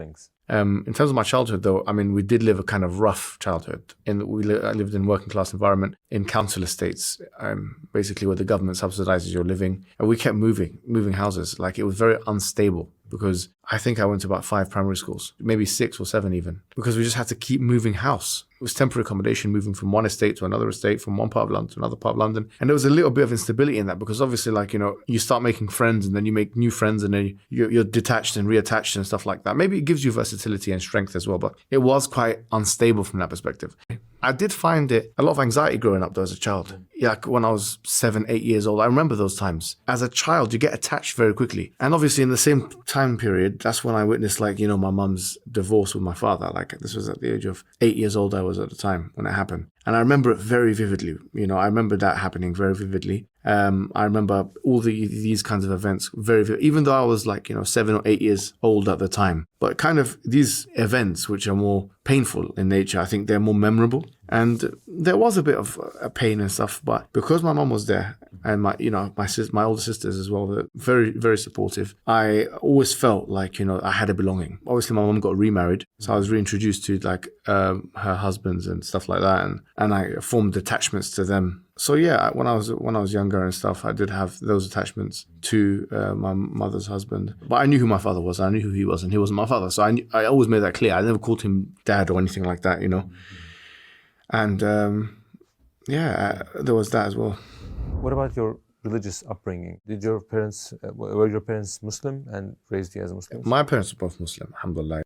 things. In terms of my childhood, though, I mean, we did live a kind of rough childhood. I lived in a working class environment in council estates, basically where the government subsidizes your living. And we kept moving houses. Like, it was very unstable because I think I went to about 5 primary schools, maybe 6 or 7 even, because we just had to keep moving house. It was temporary accommodation, moving from one estate to another estate, from one part of London to another part of London. And there was a little bit of instability in that because obviously, like, you start making friends and then you make new friends and then you're detached and reattached and stuff like that. Maybe it gives you versatility and strength as well, but it was quite unstable from that perspective. I did find it a lot of anxiety growing up though as a child. Yeah, like when I was 7, 8 years old, I remember those times. As a child, you get attached very quickly. And obviously in the same time period, that's when I witnessed my mum's divorce with my father. Like, this was at the age of 8 years old I was at the time when it happened. And I remember it very vividly. I remember that happening very vividly. I remember all these kinds of events very vividly, even though I was 7 or 8 years old at the time. But kind of these events, which are more painful in nature, I think they're more memorable. And there was a bit of a pain and stuff, but because my mum was there and my older sisters as well, were very, very supportive, I always felt like, I had a belonging. Obviously, my mum got remarried, so I was reintroduced to her husbands and stuff like that, and I formed attachments to them. So yeah, when I was younger and stuff, I did have those attachments to my mother's husband. But I knew who my father was. I knew who he was, and he wasn't my father. So I always made that clear. I never called him dad or anything like that, And there was that as well. What about your religious upbringing? Were your parents Muslim and raised you as a Muslim? My parents were both Muslim, alhamdulillah.